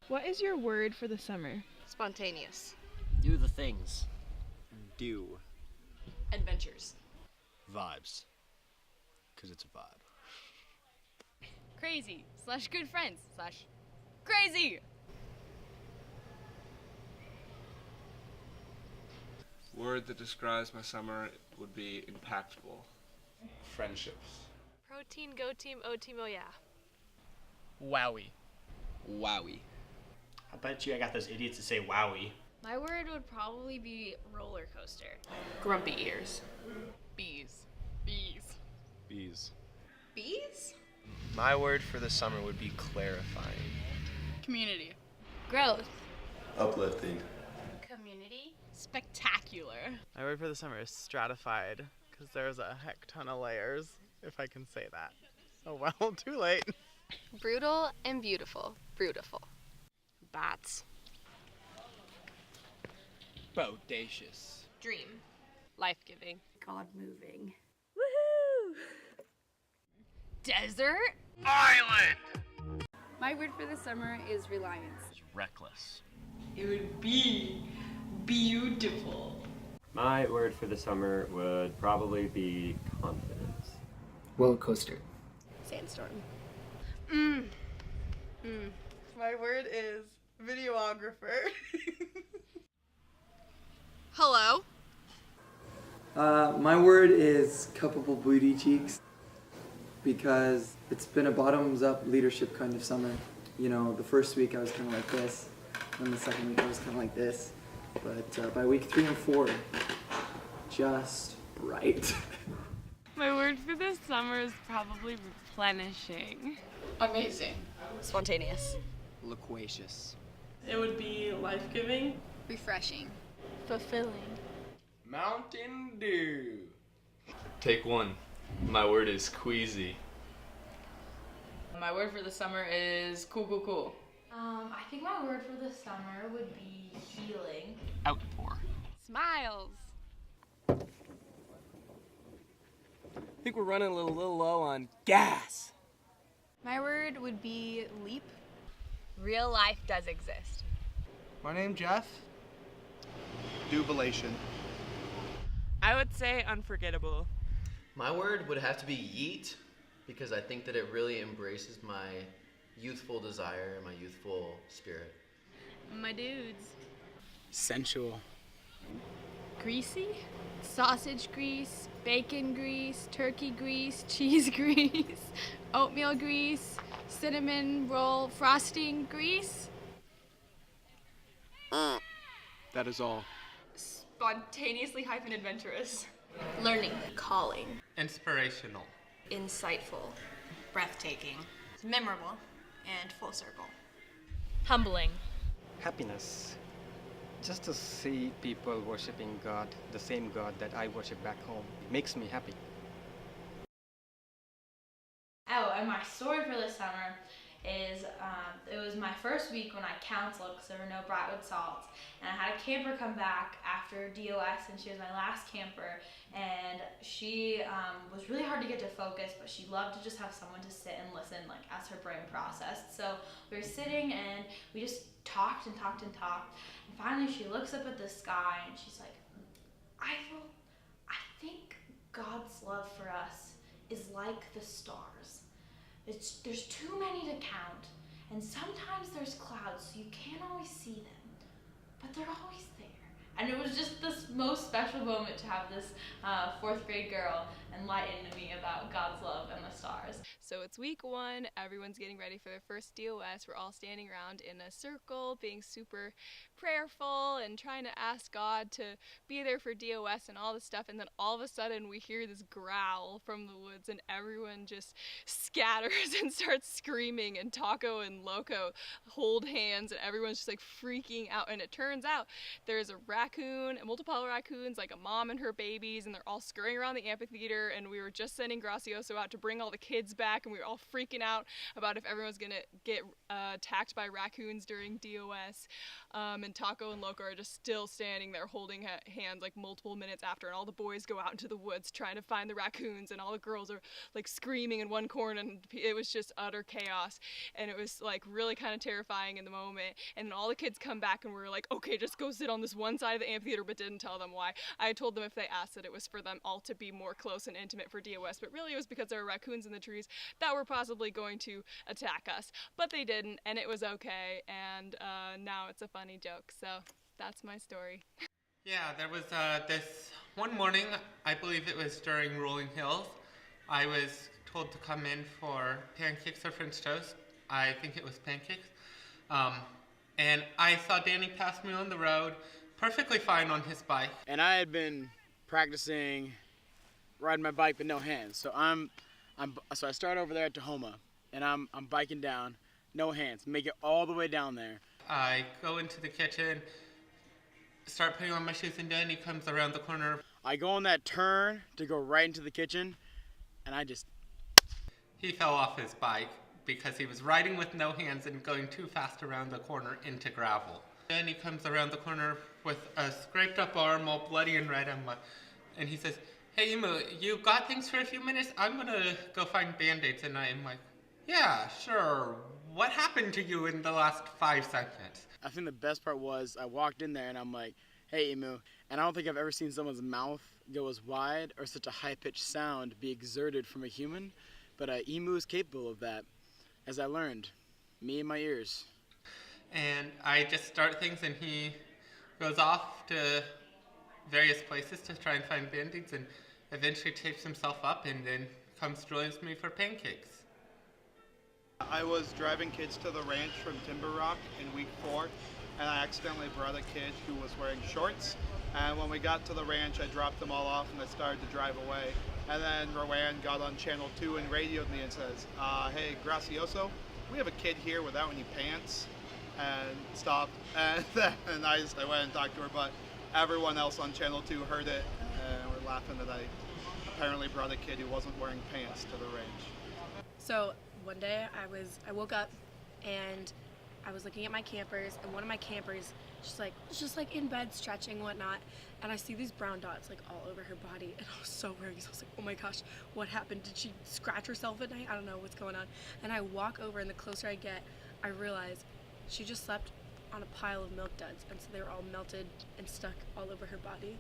What is your word for the summer? Spontaneous. Do the things. Do. Adventures. Vibes. Because it's a vibe. Crazy / good friends / crazy. Word that describes my summer would be impactful. Friendships. Protein, go team, O team, oh yeah. Wowie. Wowie. I bet you I got those idiots that say wowie. My word would probably be roller coaster. Grumpy ears. Bees. Bees. Bees? My word for the summer would be clarifying. Community. Growth. Uplifting. Community. Spectacular. My word for the summer is stratified, because there's a heck ton of layers, if I can say that. Oh well, too late. Brutal and beautiful. Brutiful. Bats. Bodacious. Dream. Life-giving. God-moving. Desert. Island. My word for the summer is reliance. Reckless. It would be beautiful. My word for the summer would probably be confidence. Roller coaster. Sandstorm. My word is videographer. Hello. My word is cuppable booty cheeks, because it's been a bottoms up leadership kind of summer. You know, the first week I was kind of like this, and the second week I was kind of like this, but by week 3 and 4, just right. My word for this summer is probably replenishing. Amazing. Spontaneous. Loquacious. It would be life-giving. Refreshing. Fulfilling. Mountain Dew. Take one. My word is queasy. My word for the summer is cool. I think my word for the summer would be healing. Outpour. Smiles. I think we're running a little low on gas. My word would be leap. Real life does exist. My name's Jeff. Jubilation. I would say unforgettable. My word would have to be yeet, because I think that it really embraces my youthful desire and my youthful spirit. My dudes. Sensual. Greasy. Sausage grease, bacon grease, turkey grease, cheese grease, oatmeal grease, cinnamon roll frosting grease. That is all. Spontaneously adventurous. Learning. Calling. Inspirational. Insightful. Breathtaking. Memorable. And full circle. Humbling. Happiness. Just to see people worshiping God, the same God that I worship back home, makes me happy. Oh, and my story for this summer is it was my first week when I counseled because there were no Brightwood salts, and I had a camper come back after DOS, and she was my last camper, and she was really hard to get to focus, but she loved to just have someone to sit and listen, like, as her brain processed. So we were sitting and we just talked and talked and talked, and finally she looks up at the sky and she's like, I think God's love for us is like the stars. There's too many to count, and sometimes there's clouds, so you can't always see them, but they're always there. And it was just this most special moment to have this 4th grade girl enlighten me about God's love and the stars. So it's week 1, everyone's getting ready for their first DOS. We're all standing around in a circle, being super prayerful and trying to ask God to be there for DOS and all this stuff. And then all of a sudden we hear this growl from the woods, and everyone just scatters and starts screaming, and Taco and Loco hold hands, and everyone's just like freaking out. And it turns out there's a raccoon, multiple raccoons, like a mom and her babies, and they're all scurrying around the amphitheater. later, and we were just sending Gracioso out to bring all the kids back, and we were all freaking out about if everyone was going to get attacked by raccoons during DOS. And Taco and Loco are just still standing there holding hands like multiple minutes after, and all the boys go out into the woods trying to find the raccoons, and all the girls are like screaming in one corner, and it was just utter chaos, and it was like really kind of terrifying in the moment. And then all the kids come back, and we were like, okay, just go sit on this one side of the amphitheater, but didn't tell them why. I told them if they asked that it was for them all to be more close and intimate for DOS, but really it was because there were raccoons in the trees that were possibly going to attack us, but they didn't, and it was okay, and now it's a funny joke. So that's my story. Yeah, there was this one morning, I believe it was during Rolling Hills, I was told to come in for pancakes or French toast. I think it was pancakes. And I saw Danny pass me on the road, perfectly fine on his bike. And I had been practicing riding my bike with no hands. So so I start over there at Tahoma, and I'm biking down, no hands, make it all the way down there. I go into the kitchen, start putting on my shoes, and Danny comes around the corner. I go on that turn to go right into the kitchen, and He fell off his bike because he was riding with no hands and going too fast around the corner into gravel. Danny comes around the corner with a scraped up arm, all bloody and red, and he says, "Hey, Emu, you got things for a few minutes? I'm gonna go find Band-Aids." And I'm like, "Yeah, sure. What happened to you in the last 5 seconds?" I think the best part was I walked in there and I'm like, "Hey, Emu." And I don't think I've ever seen someone's mouth go as wide or such a high-pitched sound be exerted from a human. But Emu is capable of that, as I learned. Me and my ears. And I just start things, and he goes off to various places to try and find Band-Aids, and eventually tapes himself up and then joins me for pancakes. I was driving kids to the ranch from Timber Rock in week 4, and I accidentally brought a kid who was wearing shorts. And when we got to the ranch, I dropped them all off and I started to drive away. And then Rowan got on channel 2 and radioed me and says, "Hey, Gracioso, we have a kid here without any pants," and stopped. And then I went and talked to her, but everyone else on channel 2 heard it and were laughing that I apparently brought a kid who wasn't wearing pants to the range. So one day I woke up and I was looking at my campers, and one of my campers just like in bed stretching and whatnot, and I see these brown dots like all over her body, and I was so worried. So I was like, oh my gosh, what happened? Did she scratch herself at night? I don't know what's going on. And I walk over, and the closer I get, I realize she just slept on a pile of milk duds, and so they were all melted and stuck all over her body.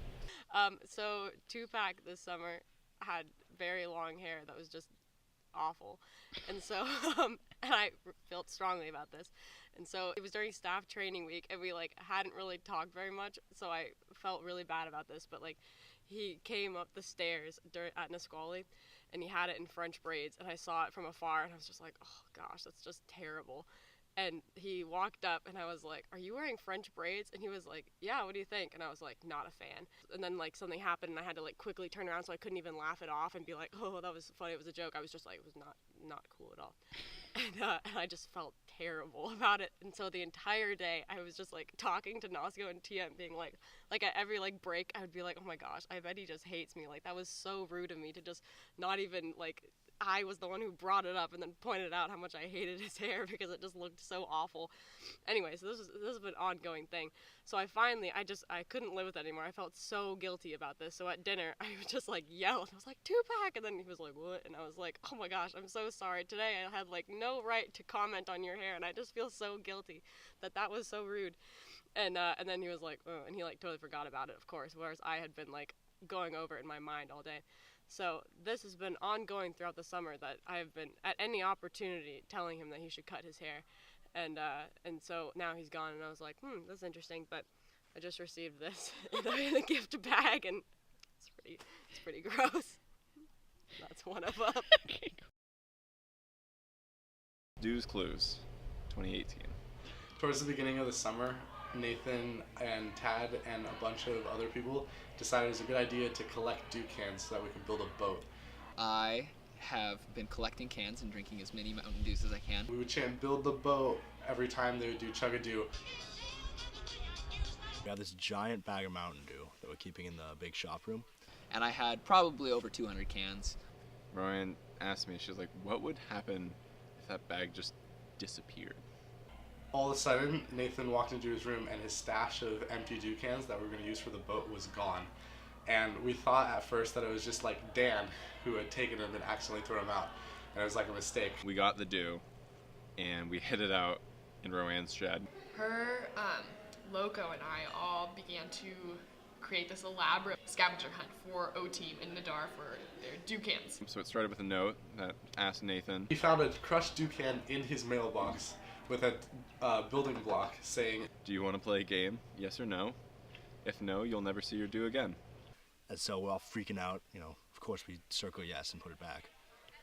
So Tupac this summer had very long hair that was just awful, and so and I felt strongly about this, and so it was during staff training week, and we hadn't really talked very much, so I felt really bad about this. But he came up the stairs at Nisqually, and he had it in French braids, and I saw it from afar, and I was just like, oh gosh, that's just terrible. And he walked up, and I was like, "Are you wearing French braids?" And he was like, "Yeah, what do you think?" And I was like, not a fan. And then something happened, and I had to quickly turn around, so I couldn't even laugh it off and be like, "Oh, that was funny, it was a joke." I was just like, it was not cool at all. And I just felt terrible about it. And so the entire day, I was just talking to Nasco and TM, being like at every break, I would be like, "Oh my gosh, I bet he just hates me. That was so rude of me to just not even I was the one who brought it up and then pointed out how much I hated his hair because it just looked so awful." Anyway, so this has been an ongoing thing. So I couldn't live with it anymore. I felt so guilty about this. So at dinner, I just yelled. I was like, "Tupac!" And then he was like, "What?" And I was like, "Oh my gosh, I'm so sorry. Today I had no right to comment on your hair, and I just feel so guilty that was so rude." And then he was like, "Oh," and he totally forgot about it, of course, whereas I had been going over it in my mind all day. So this has been ongoing throughout the summer, that I have been at any opportunity telling him that he should cut his hair, and so now he's gone, and I was like, that's interesting. But I just received this in a gift bag, and it's pretty gross. That's one of them. Dues Clues, 2018. Towards the beginning of the summer, Nathan and Tad and a bunch of other people decided it was a good idea to collect Dew cans so that we could build a boat. I have been collecting cans and drinking as many Mountain Dews as I can. We would chant "build the boat" every time they would do Chug-a-Dew. We had this giant bag of Mountain Dew that we're keeping in the big shop room, and I had probably over 200 cans. Rowan asked me, she was like, what would happen if that bag just disappeared? All of a sudden, Nathan walked into his room and his stash of empty dew cans that we were going to use for the boat was gone. And we thought at first that it was just like Dan who had taken them and accidentally threw them out. And it was like a mistake. We got the dew and we hid it out in Rowan's shed. Her, Loco, and I all began to create this elaborate scavenger hunt for O-Team and Nadar for their dew cans. So it started with a note that asked Nathan. He found a crushed dew can in his mailbox with a building block saying, do you want to play a game? Yes or no? If no, you'll never see your dew again. And so we're all freaking out, you know, of course we circle yes and put it back.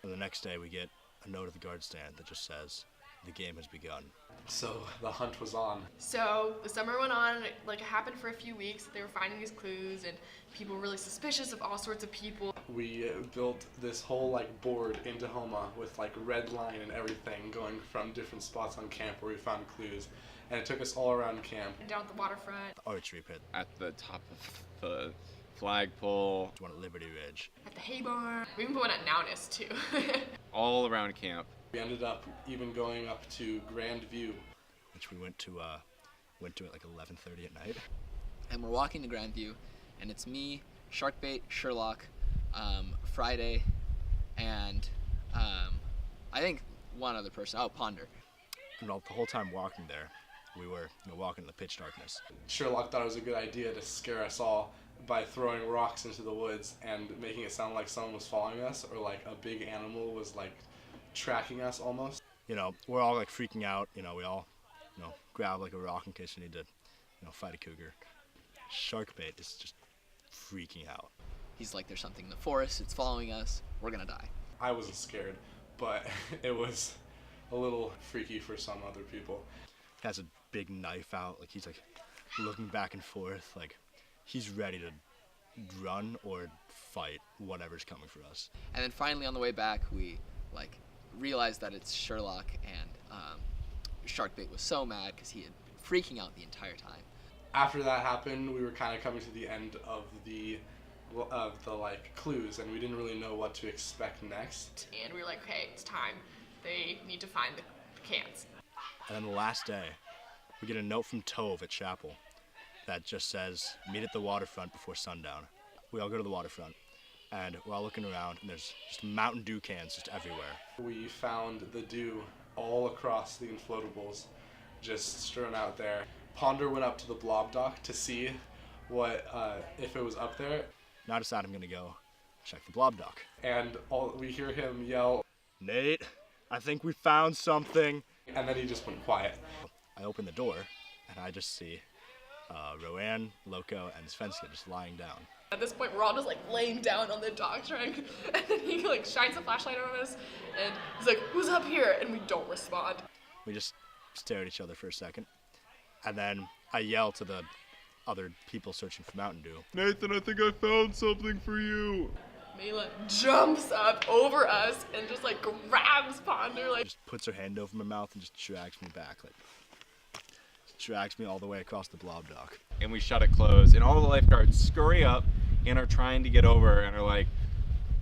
And the next day we get a note at the guard stand that just says, the game has begun. So the hunt was on. So the summer went on, and it happened for a few weeks. They were finding these clues, and people were really suspicious of all sorts of people. We built this whole board in Tahoma with red line and everything going from different spots on camp where we found clues. And it took us all around camp. And down at the waterfront. The archery pit. At the top of the flagpole. One at Liberty Ridge. At the hay barn. We even put one at Naunus too. All around camp. We ended up even going up to Grand View, which we went to at 11:30 at night. And we're walking to Grand View, and it's me, Sharkbait, Sherlock, Friday, and I think one other person. Oh, Ponder. And the whole time walking there, we were walking in the pitch darkness. Sherlock thought it was a good idea to scare us all by throwing rocks into the woods and making it sound like someone was following us or a big animal was tracking us almost. We're all freaking out. We all, grab a rock in case we need to, fight a cougar. Sharkbait is just freaking out. He's like, there's something in the forest, it's following us, we're gonna die. I wasn't scared, but it was a little freaky for some other people. He has a big knife out, he's looking back and forth, he's ready to run or fight whatever's coming for us. And then finally on the way back, we realized that it's Sherlock, and Sharkbait was so mad because he had been freaking out the entire time. After that happened, we were kind of coming to the end of the clues, and we didn't really know what to expect next. And we were like, okay, it's time. They need to find the cans. And then the last day, we get a note from Tove at Chapel that just says, meet at the waterfront before sundown. We all go to the waterfront, and we're all looking around, and there's just Mountain Dew cans just everywhere. We found the dew all across the inflatables, just strewn out there. Ponder went up to the blob dock to see what if it was up there. Now I decide I'm gonna go check the blob dock. And we hear him yell, Nate, I think we found something. And then he just went quiet. I open the door, and I just see Rowan, Loco, and Svenska just lying down. At this point, we're all just laying down on the dock trying, and then he shines a flashlight on us, and he's like, who's up here? And we don't respond. We just stare at each other for a second, and then I yell to the other people searching for Mountain Dew. Nathan, I think I found something for you. Mela jumps up over us and just grabs Ponder. Just puts her hand over my mouth and just drags me back. Drags me all the way across the blob dock. And we shut it closed, and all the lifeguards scurry up and are trying to get over and are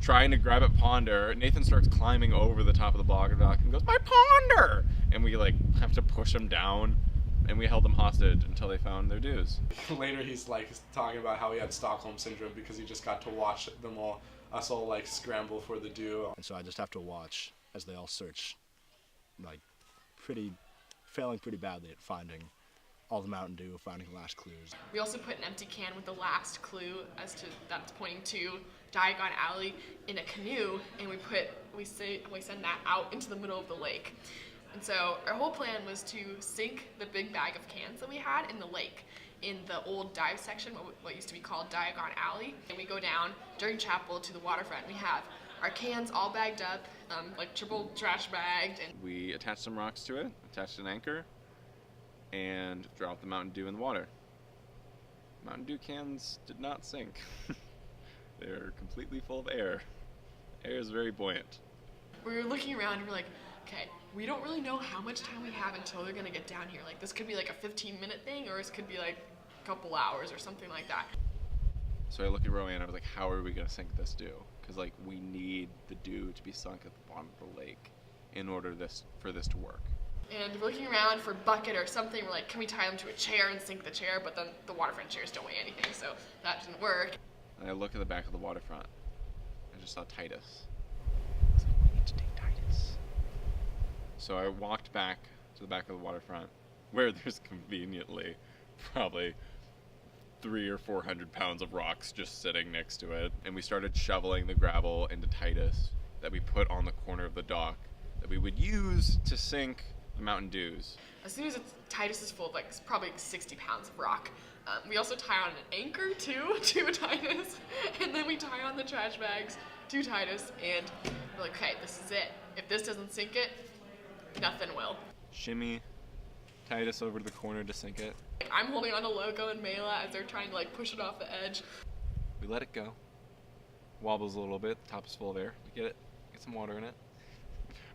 trying to grab at Ponder. Nathan starts climbing over the top of the blob dock and goes, my Ponder! And we have to push him down, and we held them hostage until they found their dews. Later he's talking about how he had Stockholm syndrome because he just got to watch us all scramble for the dew. And so I just have to watch as they all search, failing pretty badly at finding all the Mountain Dew, finding the last clues. We also put an empty can with the last clue that's pointing to Diagon Alley in a canoe, and we send that out into the middle of the lake. And so our whole plan was to sink the big bag of cans that we had in the lake, in the old dive section, what used to be called Diagon Alley. And we go down during chapel to the waterfront. We have our cans all bagged up, triple trash bagged. And we attached some rocks to it, attached an anchor, and dropped the Mountain Dew in the water. Mountain Dew cans did not sink. They're completely full of air. Air is very buoyant. We were looking around and we're like, okay, we don't really know how much time we have until they're gonna get down here. This could be a 15-minute thing, or this could be a couple hours or something like that. So I look at Rowan and I was like, how are we going to sink this dew? Because like we need the dew to be sunk at the bottom of the lake in order for this to work. And we're looking around for a bucket or something. We're like, can we tie them to a chair and sink the chair? But then the waterfront chairs don't weigh anything, so that didn't work. And I look at the back of the waterfront. I just saw Titus. I was like, we need to take Titus. So I walked back to the back of the waterfront, where there's conveniently probably 300 or 400 pounds of rocks just sitting next to it. And we started shoveling the gravel into Titus that we put on the corner of the dock that we would use to sink the Mountain Dews. As soon as Titus is full of like probably 60 pounds of rock, we also tie on an anchor too to Titus, and then we tie on the trash bags to Titus, and we're like, okay, this is it. If this doesn't sink it, nothing will. Shimmy Titus over to the corner to sink it. I'm holding on to Loco and Mela as they're trying to like push it off the edge. We let it go. Wobbles a little bit, the top is full of air. We get some water in it.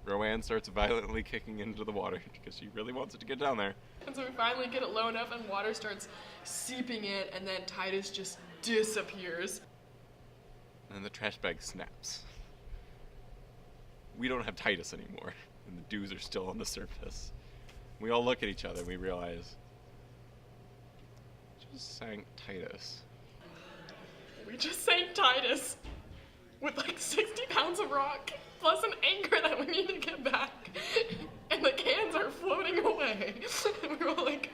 Rowan starts violently kicking into the water because she really wants it to get down there. And so we finally get it low enough and water starts seeping in, and then Titus just disappears. And then the trash bag snaps. We don't have Titus anymore, and the dews are still on the surface. We all look at each other and we realize, just sank Titus. We just sank Titus with like 60 pounds of rock, plus an anchor that we need to get back. And the cans are floating away. And we were like,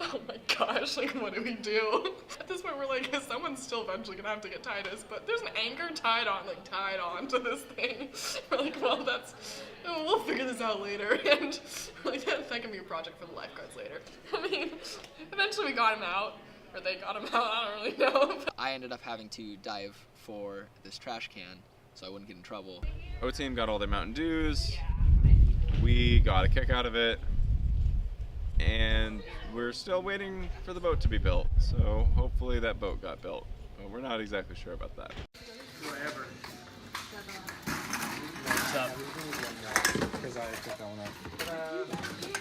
oh my gosh, like what do we do? At this point we're like, someone's still eventually gonna have to get Titus, but there's an anchor tied on to this thing. We're like, well we'll figure this out later. And we're like, that can be a project for the lifeguards later. I mean, eventually we got him out. Or they got him out, I don't really know. I ended up having to dive for this trash can so I wouldn't get in trouble. O team got all their Mountain Dews. We got a kick out of it. And we're still waiting for the boat to be built. So hopefully that boat got built. But we're not exactly sure about that. Whatever. What's up? Because I took that one out.